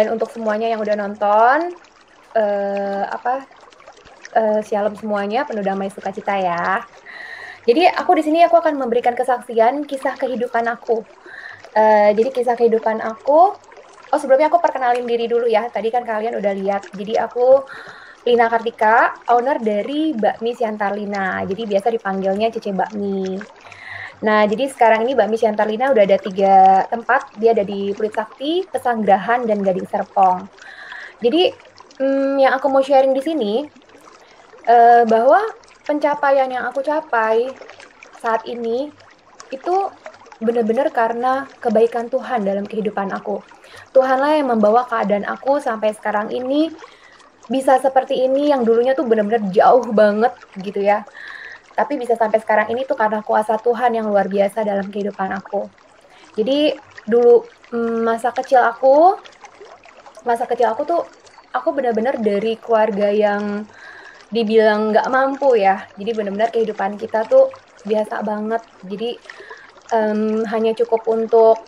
Dan untuk semuanya yang udah nonton, shalom semuanya, penuh damai sukacita ya. Jadi aku akan memberikan kesaksian kisah kehidupan aku. Jadi kisah kehidupan aku, sebelumnya aku perkenalin diri dulu ya. Tadi kan kalian udah lihat. Jadi aku Lina Kartika, owner dari Bakmi Siantar Lina. Jadi biasa dipanggilnya Cece Bakmi. Nah, jadi sekarang ini Bakmi Siantar Lina udah ada 3 tempat. Dia ada di Pluit Sakti, Pesanggerahan, dan Gading Serpong. Jadi yang aku mau sharing di sini bahwa pencapaian yang aku capai saat ini itu benar-benar karena kebaikan Tuhan dalam kehidupan aku. Tuhanlah yang membawa keadaan aku sampai sekarang ini bisa seperti ini, yang dulunya tuh benar-benar jauh banget gitu ya. Tapi bisa sampai sekarang ini tuh karena kuasa Tuhan yang luar biasa dalam kehidupan aku. Jadi dulu masa kecil aku tuh aku benar-benar dari keluarga yang dibilang nggak mampu ya. Jadi benar-benar kehidupan kita tuh biasa banget. Jadi hanya cukup untuk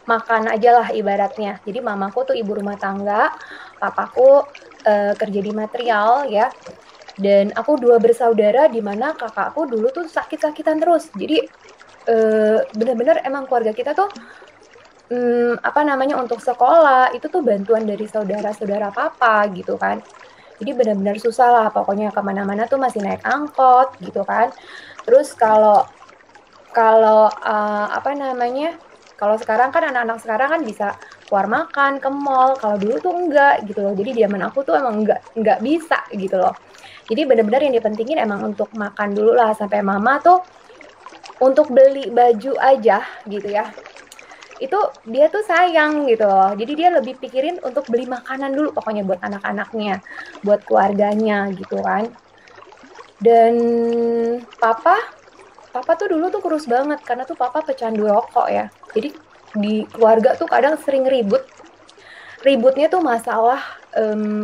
makan aja lah ibaratnya. Jadi mamaku tuh ibu rumah tangga, papaku kerja di material ya. Dan aku 2 bersaudara di mana kakakku dulu tuh sakit-sakitan terus. Jadi benar-benar emang keluarga kita tuh untuk sekolah itu tuh bantuan dari saudara-saudara papa gitu kan. Jadi benar-benar susah lah pokoknya kemana-mana tuh masih naik angkot gitu kan. Terus kalau kalau sekarang kan anak-anak sekarang kan bisa keluar makan ke mall, kalau dulu tuh enggak gitu loh. Jadi zaman aku tuh emang enggak bisa gitu loh. Jadi benar-benar yang dipentingin emang untuk makan dulu lah, sampai mama tuh untuk beli baju aja gitu ya. Itu dia tuh sayang gitu loh. Jadi dia lebih pikirin untuk beli makanan dulu pokoknya buat anak-anaknya, buat keluarganya gitu kan. Dan papa tuh dulu tuh kurus banget karena tuh papa pecandu rokok ya. Jadi di keluarga tuh kadang sering ribut. Ributnya tuh masalah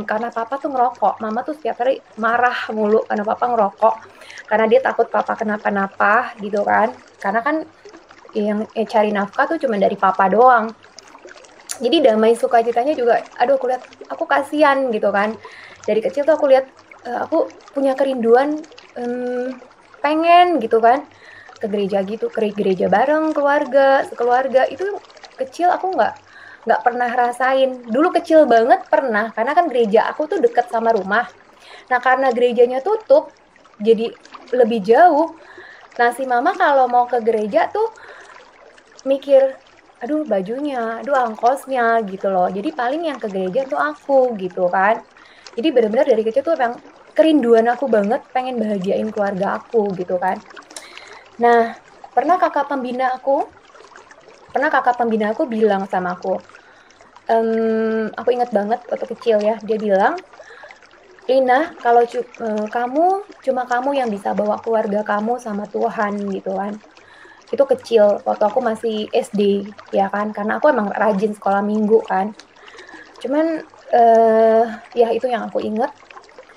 karena papa tuh ngerokok. Mama tuh setiap hari marah mulu karena papa ngerokok. Karena dia takut papa kenapa-napa gitu kan. Karena kan yang cari nafkah tuh cuma dari papa doang. Jadi damai sukacitanya juga, aduh aku kasihan gitu kan. Dari kecil tuh aku lihat aku punya kerinduan pengen gitu kan ke gereja bareng sekeluarga. Itu kecil aku nggak pernah rasain. Dulu kecil banget pernah, karena kan gereja aku tuh deket sama rumah. Nah karena gerejanya tutup jadi lebih jauh. Nah si mama kalau mau ke gereja tuh mikir, aduh bajunya, aduh ongkosnya gitu loh. Jadi paling yang ke gereja tuh aku gitu kan. Jadi benar-benar dari kecil tuh emang kerinduan aku banget pengen bahagiain keluarga aku gitu kan. Nah, pernah kakak pembina aku bilang sama aku ingat banget waktu kecil ya, dia bilang, Lina, kalau kamu yang bisa bawa keluarga kamu sama Tuhan gitu kan. Itu kecil, waktu aku masih SD ya kan, karena aku emang rajin sekolah minggu kan. Cuman ya itu yang aku inget.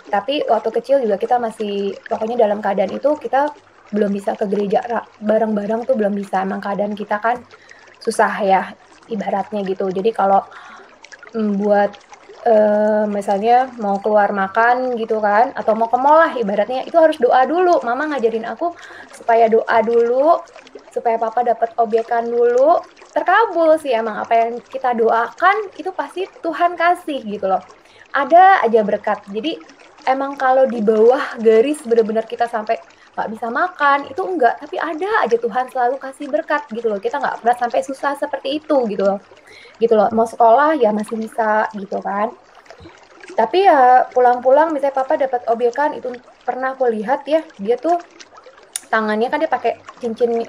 Tapi waktu kecil juga kita masih, pokoknya dalam keadaan itu kita belum bisa ke gereja bareng-bareng tuh belum bisa. Emang keadaan kita kan susah ya ibaratnya gitu. Jadi kalau buat misalnya mau keluar makan gitu kan, atau mau ke mall lah ibaratnya, itu harus doa dulu. Mama ngajarin aku supaya doa dulu, supaya papa dapat obyekan dulu. Terkabul sih emang apa yang kita doakan itu pasti Tuhan kasih gitu loh. Ada aja berkat. Jadi emang kalau di bawah garis benar-benar kita sampai nggak bisa makan itu enggak, tapi ada aja Tuhan selalu kasih berkat gitu loh. Kita nggak pernah sampai susah seperti itu gitu loh. Mau sekolah ya masih bisa gitu kan. Tapi ya pulang-pulang misalnya papa dapat obyekan, itu pernah aku lihat ya, dia tuh tangannya kan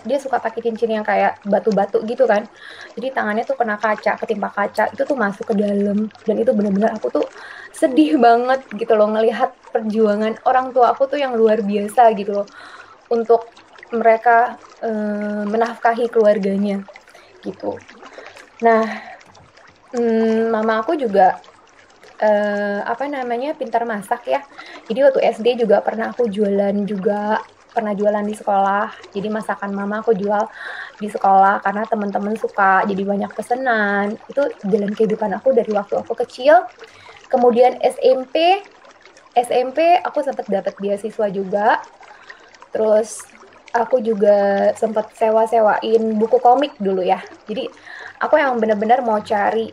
dia suka pakai cincin yang kayak batu-batu gitu kan. Jadi tangannya tuh kena kaca, ketimpa kaca, itu tuh masuk ke dalam. Dan itu benar-benar aku tuh sedih banget gitu loh ngelihat perjuangan orang tua aku tuh yang luar biasa gitu loh untuk mereka menafkahi keluarganya gitu. Nah, mama aku juga pintar masak ya. Jadi waktu SD juga pernah aku jualan juga pernah jualan di sekolah. Jadi masakan mama aku jual di sekolah karena teman-teman suka, jadi banyak pesanan. Itu jalan kehidupan aku dari waktu aku kecil. Kemudian SMP aku sempat dapat beasiswa juga. Terus aku juga sempat sewa-sewain buku komik dulu ya. Jadi aku yang benar-benar mau cari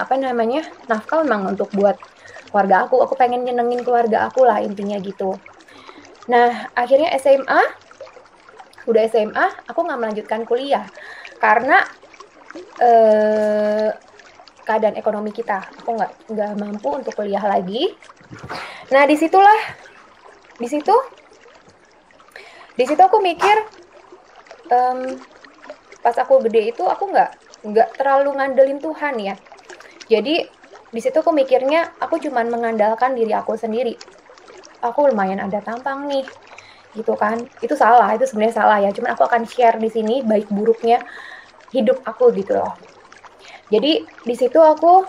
apa namanya, nafkah memang untuk buat keluarga aku. Aku pengen nyenengin keluarga aku lah intinya gitu. Nah akhirnya udah SMA aku nggak melanjutkan kuliah karena eh, keadaan ekonomi kita. Aku nggak mampu untuk kuliah lagi. Nah di situ di situ aku mikir, pas aku gede itu aku nggak terlalu ngandelin Tuhan ya. Jadi di situ aku mikirnya aku cuman mengandalkan diri aku sendiri. Aku lumayan ada tampang nih, gitu kan. Itu salah, itu sebenarnya salah ya. Cuman aku akan share di sini baik buruknya hidup aku gitu loh. Jadi di situ aku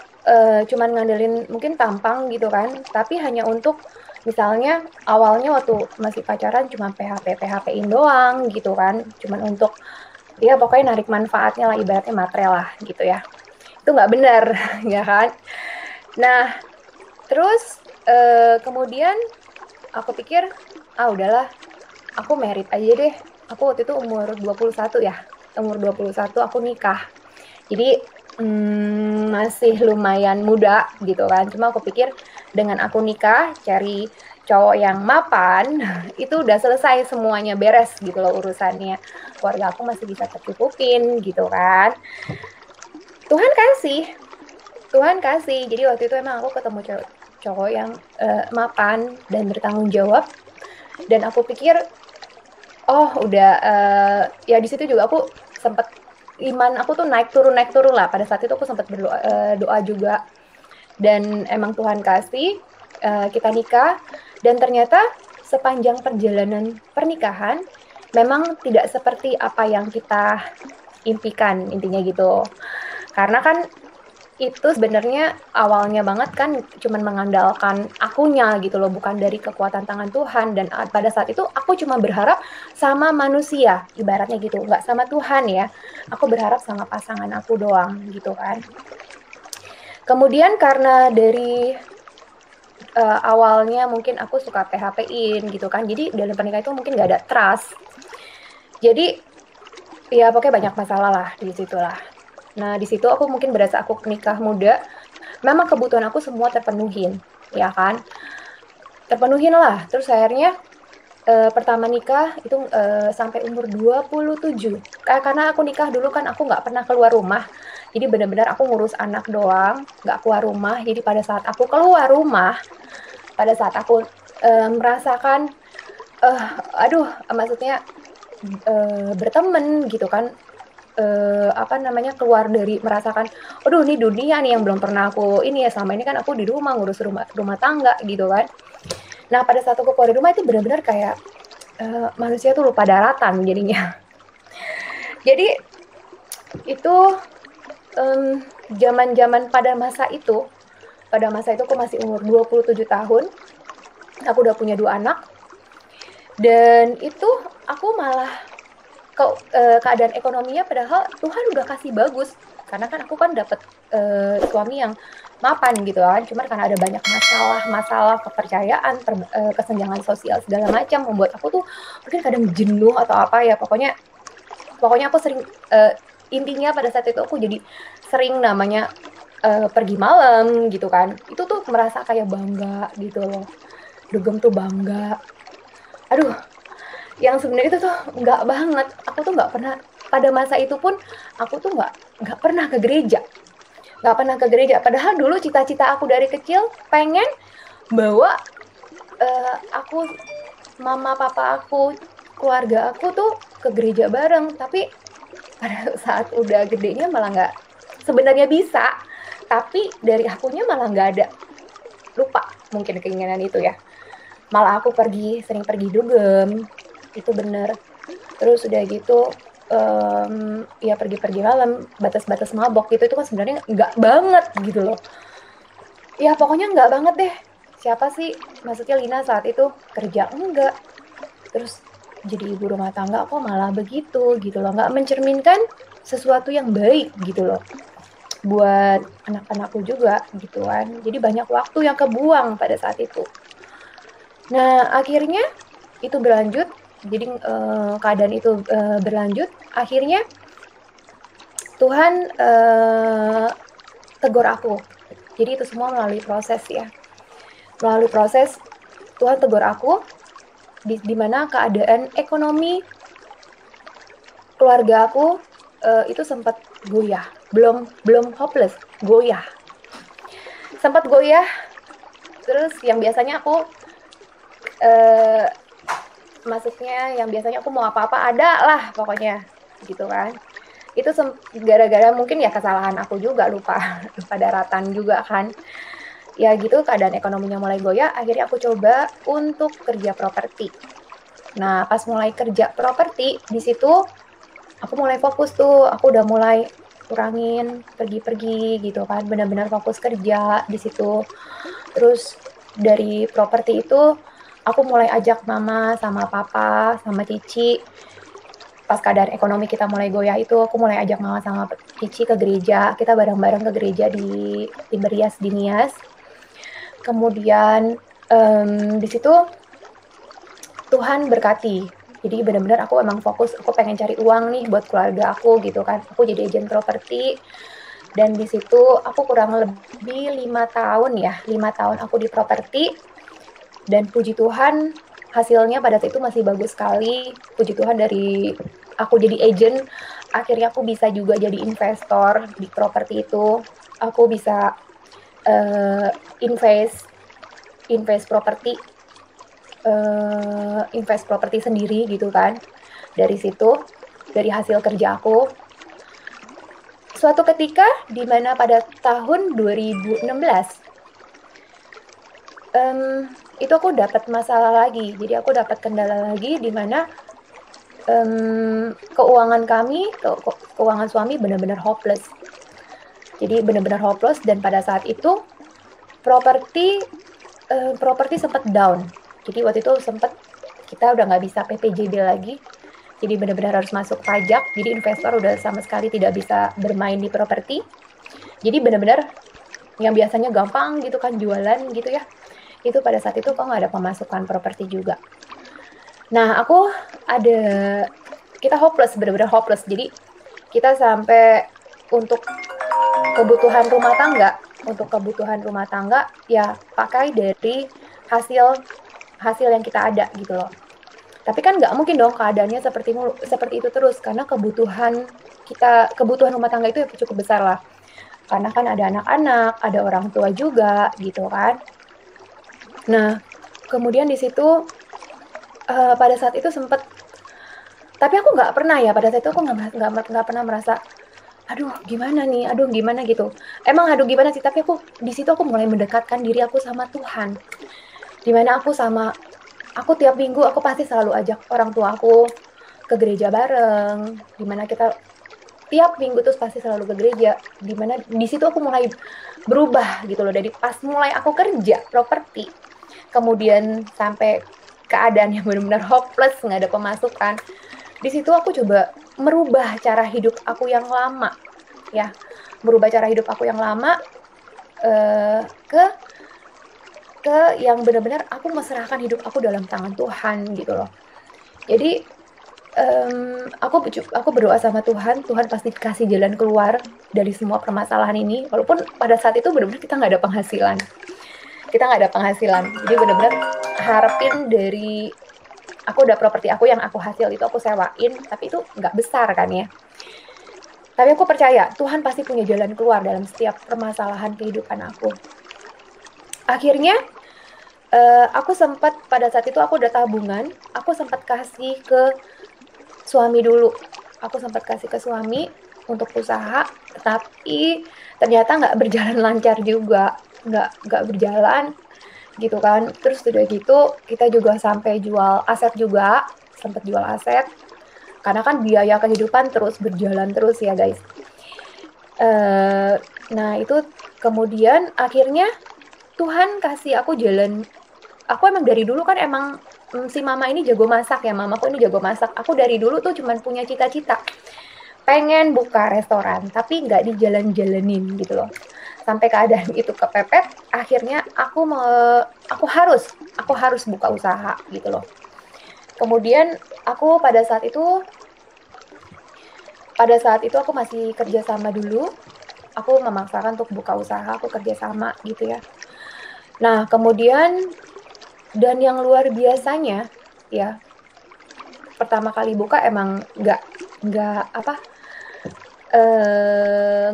cuman ngandelin mungkin tampang gitu kan, tapi hanya untuk misalnya awalnya waktu masih pacaran cuma PHP-in doang gitu kan, cuman untuk ya pokoknya narik manfaatnya lah, ibaratnya material lah gitu ya. Itu nggak benar ya kan. Nah terus kemudian aku pikir udahlah aku merit aja deh. Aku waktu itu umur 21 ya, umur 21 aku nikah. Jadi masih lumayan muda gitu kan. Cuma aku pikir dengan aku nikah, cari cowok yang mapan, itu udah selesai semuanya, beres gitu loh urusannya. Keluarga aku masih bisa tercukupin gitu kan. Tuhan kasih, Tuhan kasih. Jadi waktu itu emang aku ketemu cowok yang mapan dan bertanggung jawab. Dan aku pikir, oh udah, ya di situ juga aku sempat iman aku tuh naik turun lah. Pada saat itu aku sempat berdoa doa juga, dan emang Tuhan kasih kita nikah. Dan ternyata sepanjang perjalanan pernikahan memang tidak seperti apa yang kita impikan intinya gitu. Karena kan itu sebenarnya awalnya banget kan cuman mengandalkan akunya gitu loh, bukan dari kekuatan tangan Tuhan. Dan pada saat itu aku cuma berharap sama manusia, ibaratnya gitu, nggak sama Tuhan ya. Aku berharap sama pasangan aku doang gitu kan. Kemudian karena dari awalnya mungkin aku suka PHP-in gitu kan, jadi dalam pernikahan itu mungkin nggak ada trust. Jadi ya pokoknya banyak masalah lah di situ lah. Nah di situ aku mungkin berasa aku nikah muda, memang kebutuhan aku semua terpenuhin, ya kan? Terpenuhin lah. Terus akhirnya pertama nikah itu sampai umur 27. Karena aku nikah dulu kan aku nggak pernah keluar rumah. Jadi benar-benar aku ngurus anak doang, nggak keluar rumah. Jadi pada saat aku keluar rumah, pada saat aku merasakan, maksudnya berteman gitu kan, apa namanya, keluar dari merasakan, aduh ini dunia nih yang belum pernah aku ini ya, selama ini kan aku di rumah ngurus rumah tangga gitu kan. Nah pada saat aku keluar dari rumah itu benar-benar kayak manusia tuh lupa daratan jadinya. Jadi itu zaman-zaman pada masa itu aku masih umur 27 tahun, aku udah punya 2 anak, dan itu aku malah keadaan ekonominya padahal Tuhan udah kasih bagus, karena kan aku kan dapet suami yang mapan gitu kan. Cuman karena ada banyak masalah kepercayaan, kesenjangan sosial segala macam, membuat aku tuh mungkin kadang jenuh atau apa ya, pokoknya aku sering intinya pada saat itu aku jadi sering namanya pergi malam gitu kan. Itu tuh merasa kayak bangga gitu loh, dugem tuh bangga. Aduh, yang sebenarnya itu tuh nggak banget. Aku tuh nggak pernah, pada masa itu pun aku tuh nggak pernah ke gereja, padahal dulu cita-cita aku dari kecil pengen bawa aku, mama papa aku, keluarga aku tuh ke gereja bareng. Tapi pada saat udah gedenya malah nggak, sebenarnya bisa, tapi dari akunya malah nggak ada, lupa mungkin keinginan itu ya. Malah aku sering pergi dugem, itu bener. Terus udah gitu ya pergi-pergi malam, batas-batas mabok gitu, itu kan sebenarnya nggak banget gitu loh. Ya pokoknya nggak banget deh. Siapa sih, maksudnya Lina saat itu kerja enggak, terus jadi ibu rumah tangga kok malah begitu gitu loh, nggak mencerminkan sesuatu yang baik gitu loh buat anak-anakku juga gitu kan. Jadi banyak waktu yang kebuang pada saat itu. Nah, akhirnya itu berlanjut, jadi keadaan itu berlanjut, akhirnya Tuhan tegur aku. Jadi itu semua melalui proses ya. Melalui proses Tuhan tegur aku di mana keadaan ekonomi keluarga aku itu sempat goyah. Belum hopeless, goyah. Sempat goyah. Terus yang biasanya aku maksudnya yang biasanya aku mau apa-apa ada lah pokoknya gitu kan. Itu gara-gara mungkin ya kesalahan aku juga, lupa daratan juga kan. Ya gitu, keadaan ekonominya mulai goyah, akhirnya aku coba untuk kerja properti. Nah, pas mulai kerja properti, di situ aku mulai fokus tuh, aku udah mulai kurangin pergi-pergi gitu kan, benar-benar fokus kerja di situ. Terus dari properti itu aku mulai ajak mama sama papa sama Cici, pas keadaan ekonomi kita mulai goyah itu aku mulai ajak mama sama Cici ke gereja, kita bareng-bareng ke gereja di Tiberias di Nias. Kemudian di situ Tuhan berkati. Jadi benar-benar aku emang fokus, aku pengen cari uang nih buat keluarga aku gitu kan. Aku jadi agen properti dan di situ aku kurang lebih 5 tahun ya, 5 tahun aku di properti dan puji Tuhan hasilnya pada saat itu masih bagus sekali. Puji Tuhan dari aku jadi agent, akhirnya aku bisa juga jadi investor di properti itu. Aku bisa invest properti sendiri gitu kan. Dari situ, dari hasil kerja aku, suatu ketika di mana pada tahun 2016 itu aku dapat masalah lagi. Jadi aku dapat kendala lagi di mana keuangan kami, keuangan suami benar-benar hopeless. Jadi benar-benar hopeless dan pada saat itu properti sempat down. Jadi waktu itu sempat kita udah nggak bisa PPJB lagi. Jadi benar-benar harus masuk pajak. Jadi investor udah sama sekali tidak bisa bermain di properti. Jadi benar-benar yang biasanya gampang gitu kan jualan gitu ya. Itu pada saat itu kok nggak ada pemasukan properti juga. Nah aku kita hopeless, benar-benar hopeless. Jadi kita sampai untuk kebutuhan rumah tangga ya pakai dari hasil yang kita ada gitu loh. Tapi kan nggak mungkin dong keadaannya seperti itu terus karena kebutuhan rumah tangga itu cukup besar lah. Karena kan ada anak-anak, ada orang tua juga gitu kan. Nah, kemudian di situ pada saat itu sempat, tapi aku nggak pernah ya pada saat itu aku nggak pernah merasa aduh gimana nih, aduh gimana gitu. Emang aduh gimana sih, tapi aku di situ aku mulai mendekatkan diri aku sama Tuhan. Dimana aku tiap minggu aku pasti selalu ajak orang tua aku ke gereja bareng. Dimana kita tiap minggu tuh pasti selalu ke gereja. Dimana di situ aku mulai berubah gitu loh, dari pas mulai aku kerja properti, kemudian sampai keadaan yang benar-benar hopeless, nggak ada pemasukan. Di situ aku coba merubah cara hidup aku yang lama, ya, merubah cara hidup aku yang lama ke yang benar-benar aku meserahkan hidup aku dalam tangan Tuhan gitu loh. Jadi aku berdoa sama Tuhan, Tuhan pasti kasih jalan keluar dari semua permasalahan ini. Walaupun pada saat itu benar-benar kita nggak ada penghasilan, jadi benar-benar harapin dari aku udah properti aku yang aku hasil itu aku sewain, tapi itu nggak besar kan ya. Tapi aku percaya Tuhan pasti punya jalan keluar dalam setiap permasalahan kehidupan aku. Akhirnya aku sempat pada saat itu aku udah tabungan, aku sempat kasih ke suami dulu. Aku sempat kasih ke suami untuk usaha, tetapi ternyata nggak berjalan lancar juga, nggak berjalan gitu kan. Terus udah gitu kita juga sampai jual aset juga, sempat jual aset karena kan biaya kehidupan terus berjalan terus ya guys. Nah itu kemudian akhirnya Tuhan kasih aku jalan. Aku emang dari dulu kan emang si mama ini jago masak ya, mamaku ini jago masak. Aku dari dulu tuh cuman punya cita-cita pengen buka restoran, tapi nggak dijalan-jalanin gitu loh. Sampai keadaan itu kepepet, akhirnya aku harus buka usaha gitu loh. Kemudian aku pada saat itu aku masih kerja sama dulu. Aku memaksakan untuk buka usaha, aku kerja sama gitu ya. Nah, kemudian dan yang luar biasanya ya, pertama kali buka emang nggak apa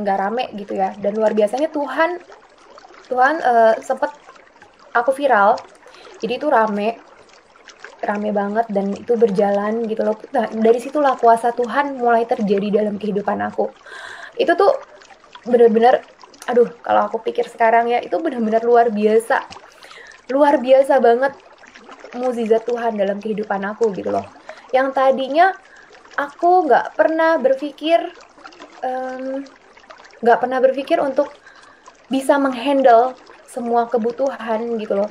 nggak rame gitu ya. Dan luar biasanya Tuhan Tuhan sempet aku viral. Jadi itu rame rame banget dan itu berjalan gitu loh. Nah, dari situlah kuasa Tuhan mulai terjadi dalam kehidupan aku. Itu tuh bener-bener, aduh, kalau aku pikir sekarang ya, itu bener-bener luar biasa banget mukjizat Tuhan dalam kehidupan aku gitu loh. Yang tadinya aku em, nggak pernah berpikir untuk bisa menghandle semua kebutuhan gitu loh.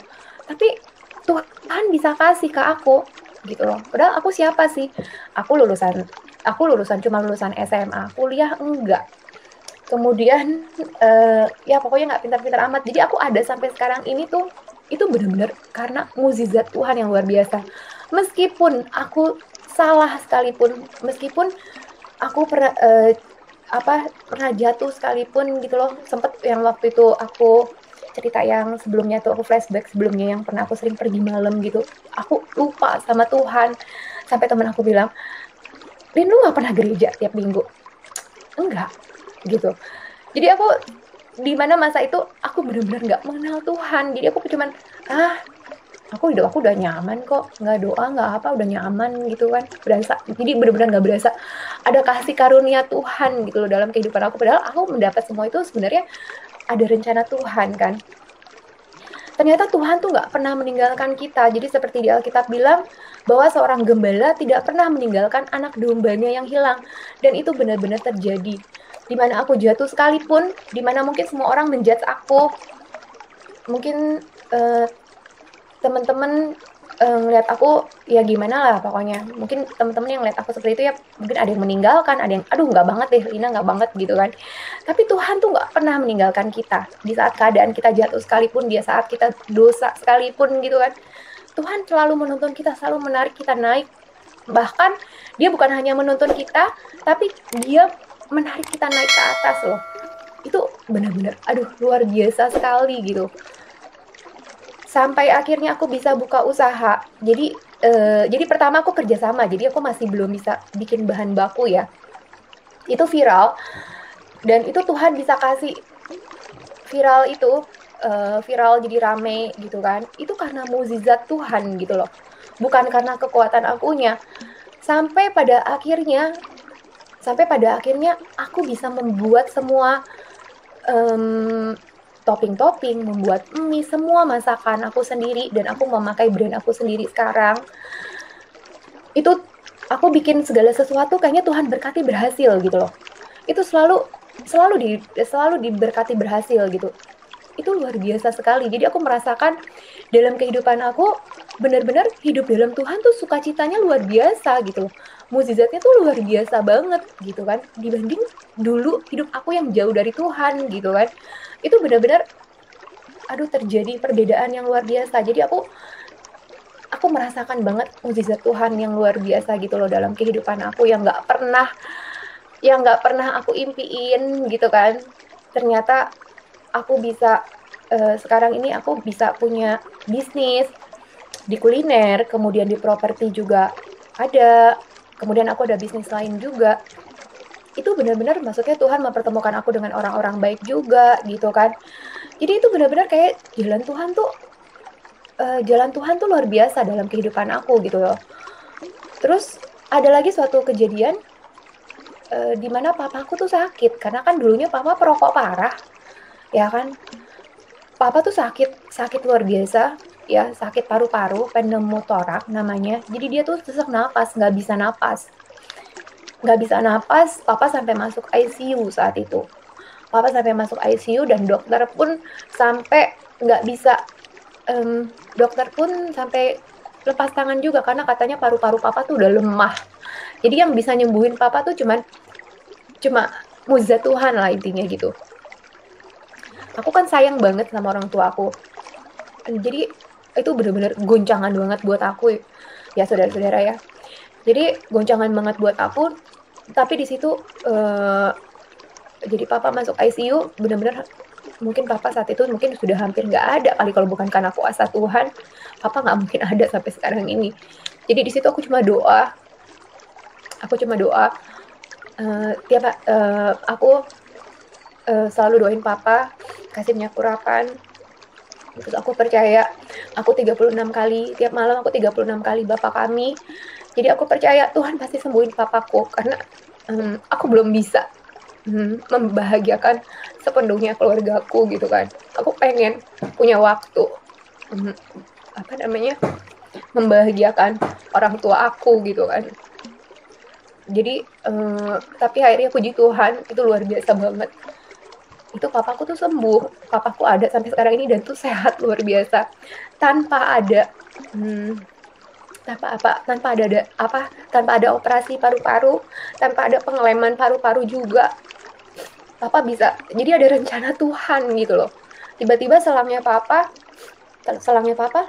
Tapi Tuhan bisa kasih ke aku gitu loh. Padahal aku siapa sih? Aku lulusan cuma lulusan SMA, kuliah enggak. Kemudian ya pokoknya nggak pintar-pintar amat. Jadi aku ada sampai sekarang ini tuh itu benar-benar karena mukjizat Tuhan yang luar biasa. Meskipun aku salah sekalipun, meskipun aku pernah jatuh sekalipun gitu loh. Sempet yang waktu itu aku cerita yang sebelumnya tuh, aku flashback sebelumnya yang pernah aku sering pergi malam gitu. Aku lupa sama Tuhan. Sampai temen aku bilang, "Lin, lu nggak pernah gereja tiap minggu?" Enggak gitu. Jadi di mana masa itu aku benar-benar nggak mengenal Tuhan. Jadi aku cuman ah aku udah nyaman kok, nggak doa nggak apa, udah nyaman gitu kan, berasa. Jadi benar-benar nggak berasa ada kasih karunia Tuhan gitu loh dalam kehidupan aku. Padahal aku mendapat semua itu sebenarnya ada rencana Tuhan kan. Ternyata Tuhan tuh nggak pernah meninggalkan kita. Jadi seperti di Alkitab bilang bahwa seorang gembala tidak pernah meninggalkan anak dombanya yang hilang. Dan itu benar-benar terjadi. Dimana aku jatuh sekalipun, dimana mungkin semua orang menjudge aku, mungkin teman-teman ngeliat aku ya gimana lah pokoknya. Mungkin teman-teman yang ngeliat aku seperti itu ya mungkin ada yang meninggalkan, ada yang aduh nggak banget deh, Lina nggak banget gitu kan. Tapi Tuhan tuh nggak pernah meninggalkan kita di saat keadaan kita jatuh sekalipun, di saat kita dosa sekalipun gitu kan. Tuhan selalu menuntun kita, selalu menarik kita naik. Bahkan dia bukan hanya menuntun kita, tapi dia menarik kita naik ke atas loh. Itu benar-benar aduh luar biasa sekali gitu. Sampai akhirnya aku bisa buka usaha. Jadi pertama aku kerja sama, jadi aku masih belum bisa bikin bahan baku ya. Itu viral dan itu Tuhan bisa kasih viral itu viral jadi rame gitu kan. Itu karena mukjizat Tuhan gitu loh. Bukan karena kekuatan akunya. Sampai pada akhirnya aku bisa membuat semua topping-topping, membuat mie, semua masakan aku sendiri, dan aku memakai brand aku sendiri sekarang. Itu aku bikin segala sesuatu kayaknya Tuhan berkati berhasil gitu loh. Itu selalu diberkati berhasil gitu. Itu luar biasa sekali. Jadi aku merasakan dalam kehidupan aku benar-benar hidup dalam Tuhan tuh sukacitanya luar biasa gitu loh. Mukjizatnya tuh luar biasa banget gitu kan. Dibanding dulu hidup aku yang jauh dari Tuhan gitu kan. Itu benar-benar aduh terjadi perbedaan yang luar biasa. Jadi aku merasakan banget mukjizat Tuhan yang luar biasa gitu loh dalam kehidupan aku yang nggak pernah aku impiin gitu kan. Ternyata aku bisa sekarang ini aku bisa punya bisnis di kuliner, kemudian di properti juga ada, kemudian aku ada bisnis lain juga. Itu benar-benar maksudnya Tuhan mempertemukan aku dengan orang-orang baik juga gitu kan. Jadi itu benar-benar kayak jalan Tuhan tuh luar biasa dalam kehidupan aku gitu loh. Terus ada lagi suatu kejadian di mana papaku tuh sakit karena kan dulunya papa perokok parah ya kan. Papa tuh sakit luar biasa ya, sakit paru-paru, pneumotorak namanya. Jadi dia tuh sesak napas, nggak bisa napas. Papa sampai masuk ICU saat itu. Papa sampai masuk ICU dan dokter pun sampai nggak bisa dokter pun sampai lepas tangan juga karena katanya paru-paru papa tuh udah lemah. Jadi yang bisa nyembuhin papa tuh cuma mujizat Tuhan lah intinya gitu. Aku kan sayang banget sama orang tua aku. Jadi itu bener-bener goncangan banget buat aku ya saudara-saudara ya. Jadi goncangan banget buat aku. Tapi di situ jadi papa masuk ICU bener-bener mungkin papa saat itu mungkin sudah hampir nggak ada kali kalau bukan karena kuasa Tuhan. Papa nggak mungkin ada sampai sekarang ini. Jadi di situ aku cuma doa. Tiap aku selalu doain papa kasih minyak urapan. Terus aku percaya aku 36 kali tiap malam aku 36 kali Bapa Kami. Jadi aku percaya Tuhan pasti sembuhin papaku karena aku belum bisa membahagiakan sepenuhnya keluargaku gitu kan. Aku pengen punya waktu membahagiakan orang tua aku gitu kan. Jadi tapi akhirnya puji Tuhan itu luar biasa banget. Itu papaku tuh sembuh, papaku ada sampai sekarang ini dan tuh sehat luar biasa tanpa ada tanpa ada operasi paru-paru, tanpa ada pengeleman paru-paru juga. Papa bisa, jadi ada rencana Tuhan gitu loh. Tiba-tiba selangnya papa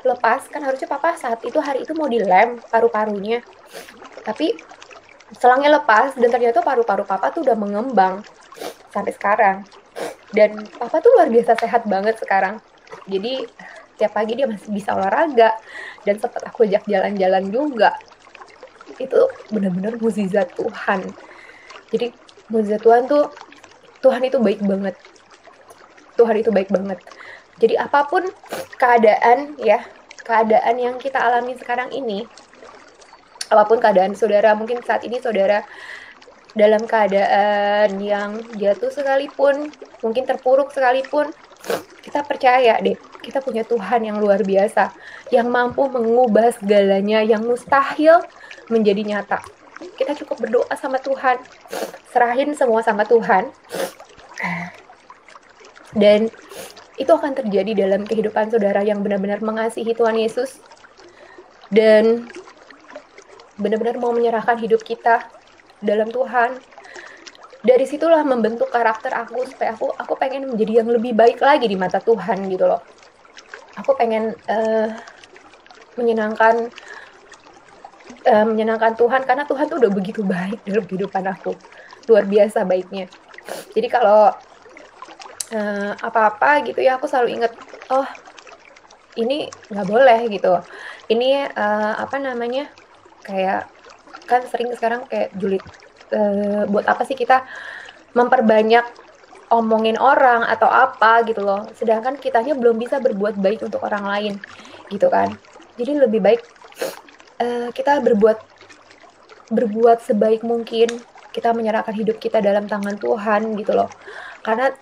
lepas, kan harusnya papa saat itu hari itu mau dilem paru-parunya. Tapi selangnya lepas dan ternyata paru-paru papa tuh udah mengembang sampai sekarang. Dan papa tuh luar biasa sehat banget sekarang. Jadi tiap pagi dia masih bisa olahraga dan sempat aku ajak jalan-jalan juga. Itu benar-benar mukjizat Tuhan. Jadi mukjizat Tuhan itu baik banget. Tuhan itu baik banget. Jadi apapun keadaan yang kita alami sekarang ini, apapun keadaan saudara, mungkin saat ini saudara dalam keadaan yang jatuh sekalipun, mungkin terpuruk sekalipun, kita percaya deh, kita punya Tuhan yang luar biasa, yang mampu mengubah segalanya yang mustahil menjadi nyata. Kita cukup berdoa sama Tuhan, serahin semua sama Tuhan, dan itu akan terjadi dalam kehidupan saudara yang benar-benar mengasihi Tuhan Yesus dan benar-benar mau menyerahkan hidup kita dalam Tuhan. Dari situlah membentuk karakter aku supaya aku pengen menjadi yang lebih baik lagi di mata Tuhan gitu loh. Aku pengen menyenangkan Tuhan karena Tuhan tuh udah begitu baik dalam kehidupan aku, luar biasa baiknya. Jadi kalau apa-apa gitu ya aku selalu inget, oh ini nggak boleh gitu. Ini kayak kan sering sekarang kayak julid. Buat apa sih kita memperbanyak omongin orang atau apa gitu loh, sedangkan kitanya belum bisa berbuat baik untuk orang lain gitu kan. Jadi lebih baik kita berbuat sebaik mungkin, kita menyerahkan hidup kita dalam tangan Tuhan gitu loh, karena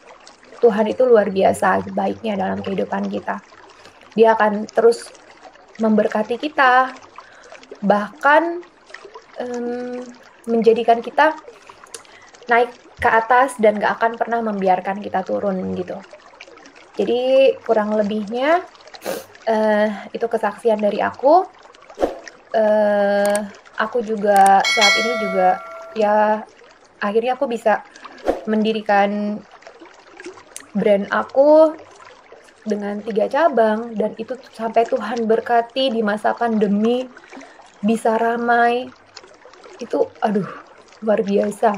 Tuhan itu luar biasa baiknya dalam kehidupan kita. Dia akan terus memberkati kita, bahkan menjadikan kita naik ke atas dan gak akan pernah membiarkan kita turun gitu. Jadi kurang lebihnya itu kesaksian dari aku. Aku juga saat ini juga ya akhirnya aku bisa mendirikan brand aku dengan 3 cabang dan itu sampai Tuhan berkati di masa pandemi bisa ramai. Itu luar biasa.